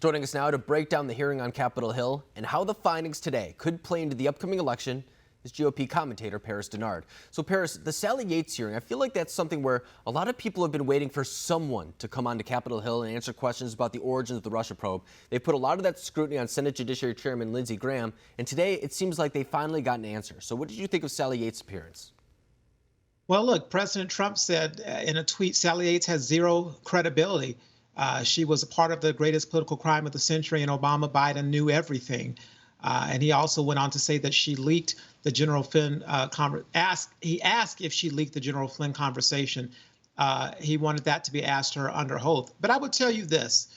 Joining us now to break down the hearing on Capitol Hill and how the findings today could play into the upcoming election is GOP commentator Paris Dennard. So Paris, the Sally Yates hearing, I feel like that's something where a lot of people have been waiting for someone to come onto Capitol Hill and answer questions about the origins of the Russia probe. They put a lot of that scrutiny on Senate Judiciary Chairman Lindsey Graham, and today it seems like they finally got an answer. So what did you think of Sally Yates' appearance? Well, look, President Trump said in a tweet, Sally Yates has zero credibility. She was a part of the greatest political crime of the century, and Biden knew everything. And he also went on to say that she leaked the General Flynn He asked if she leaked the General Flynn conversation. He wanted that to be asked her under oath. But I would tell you this.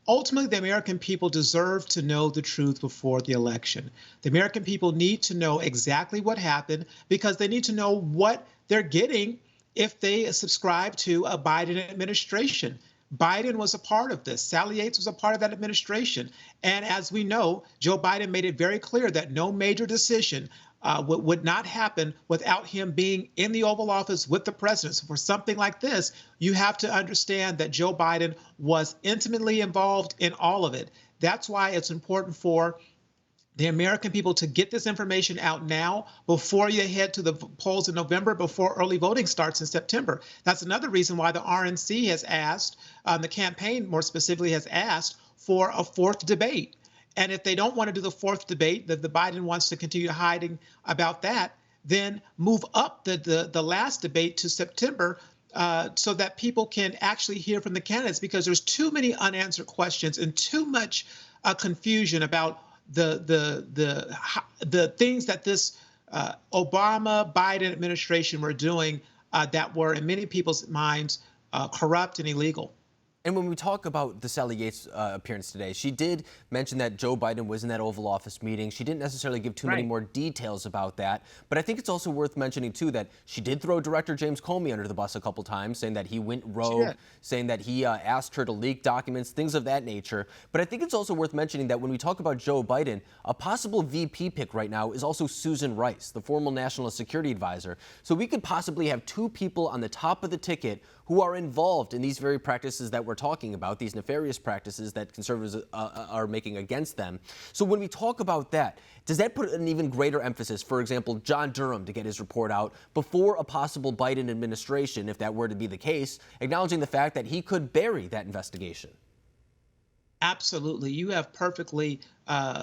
Ultimately, the American people deserve to know the truth before the election. The American people need to know exactly what happened because they need to know what they're getting if they subscribe to a Biden administration. Biden was a part of this. Sally Yates was a part of that administration. And as we know, Joe Biden made it very clear that no major decision would not happen without him being in the Oval Office with the president. So for something like this, you have to understand that Joe Biden was intimately involved in all of it. That's why it's important for the American people to get this information out now before you head to the polls in November, before early voting starts in September. That's another reason why the RNC has asked, the campaign more specifically has asked for a fourth debate. And if they don't want to do the fourth debate, that the Biden wants to continue hiding about that, then move up the last debate to September so that people can actually hear from the candidates, because there's too many unanswered questions and too much confusion about the things that this Obama-Biden administration were doing that were, in many people's minds, corrupt and illegal. And when we talk about the Sally Yates appearance today, she did mention that Joe Biden was in that Oval Office meeting. She didn't necessarily give too many more details about that. But I think it's also worth mentioning, too, that she did throw Director James Comey under the bus a couple times, saying that he went rogue, saying that he asked her to leak documents, things of that nature. But I think it's also worth mentioning that when we talk about Joe Biden, a possible VP pick right now is also Susan Rice, the former National Security Advisor. So we could possibly have two people on the top of the ticket who are involved in these very practices that we're talking about, these nefarious practices that conservatives are making against them. So when we talk about that, does that put an even greater emphasis, for example, John Durham to get his report out before a possible Biden administration, if that were to be the case, acknowledging the fact that he could bury that investigation? Absolutely. You have perfectly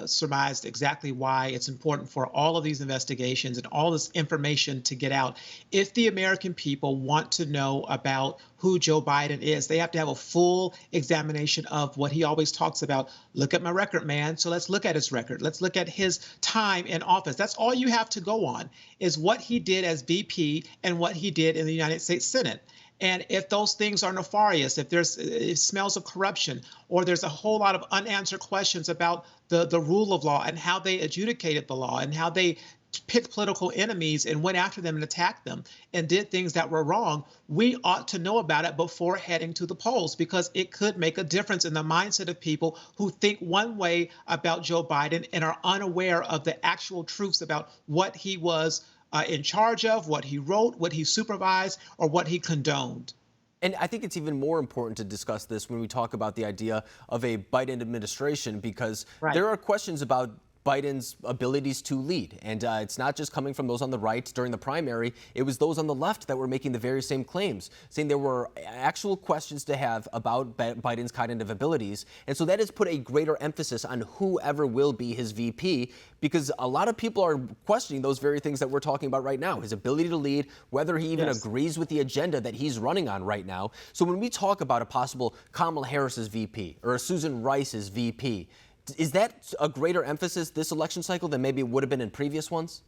surmised exactly why it's important for all of these investigations and all this information to get out. If the American people want to know about who Joe Biden is, they have to have a full examination of what he always talks about. Look at my record, man. So let's look at his record. Let's look at his time in office. That's all you have to go on, is what he did as VP and what he did in the United States Senate. And if those things are nefarious, if it smells of corruption, or there's a whole lot of unanswered questions about the rule of law and how they adjudicated the law and how they picked political enemies and went after them and attacked them and did things that were wrong, we ought to know about it before heading to the polls, because it could make a difference in the mindset of people who think one way about Joe Biden and are unaware of the actual truths about what he was in charge of, what he wrote, what he supervised, or what he condoned. And I think it's even more important to discuss this when we talk about the idea of a Biden administration, because there are questions about Biden's abilities to lead. And it's not just coming from those on the right during the primary. It was those on the left that were making the very same claims, saying there were actual questions to have about Biden's cognitive abilities. And so that has put a greater emphasis on whoever will be his VP, because a lot of people are questioning those very things that we're talking about right now, his ability to lead, whether he even agrees with the agenda that he's running on right now. So when we talk about a possible Kamala Harris's VP or a Susan Rice's VP, is that a greater emphasis this election cycle than maybe it would have been in previous ones?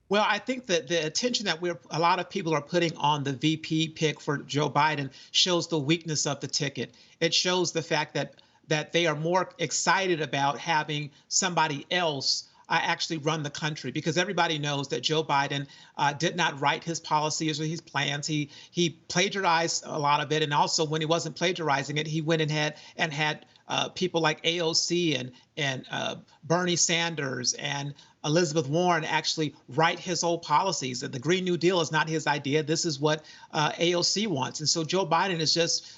Well, I think that the attention that a lot of people are putting on the VP pick for Joe Biden shows the weakness of the ticket. It shows the fact that they are more excited about having somebody else actually run the country, because everybody knows that Joe Biden did not write his policies or his plans. He plagiarized a lot of it, and also when he wasn't plagiarizing it, he went and had people like AOC and Bernie Sanders and Elizabeth Warren actually write his old policies. That the Green New Deal is not his idea. This is what AOC wants. And so Joe Biden is just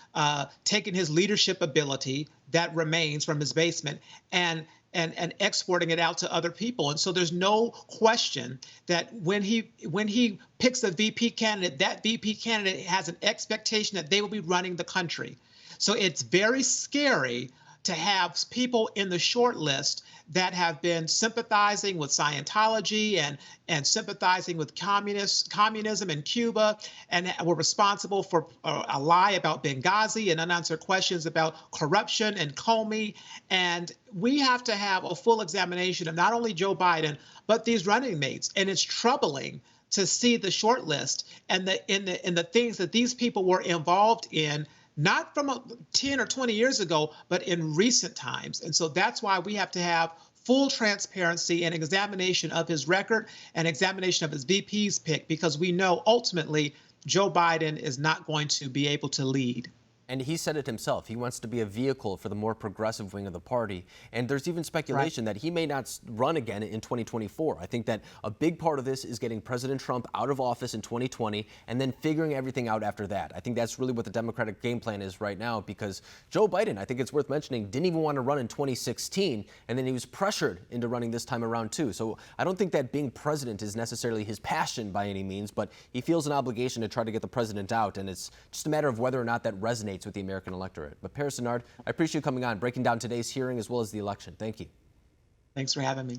taking his leadership ability that remains from his basement and exporting it out to other people. And so there's no question that when he picks a VP candidate, that VP candidate has an expectation that they will be running the country. So it's very scary to have people in the short list that have been sympathizing with Scientology and sympathizing with communism in Cuba, and were responsible for a lie about Benghazi and unanswered questions about corruption and Comey. And we have to have a full examination of not only Joe Biden, but these running mates. And it's troubling to see the short list and the things that these people were involved in, not from 10 or 20 years ago, but in recent times. And so that's why we have to have full transparency and examination of his record and examination of his VP's pick, because we know ultimately Joe Biden is not going to be able to lead. And he said it himself. He wants to be a vehicle for the more progressive wing of the party. And there's even speculation that he may not run again in 2024. I think that a big part of this is getting President Trump out of office in 2020 and then figuring everything out after that. I think that's really what the Democratic game plan is right now, because Joe Biden, I think it's worth mentioning, didn't even want to run in 2016, and then he was pressured into running this time around too. So I don't think that being president is necessarily his passion by any means, but he feels an obligation to try to get the president out, and it's just a matter of whether or not that resonates with the American electorate. But Paris Dennard, I appreciate you coming on, breaking down today's hearing as well as the election. Thank you. Thanks for having me.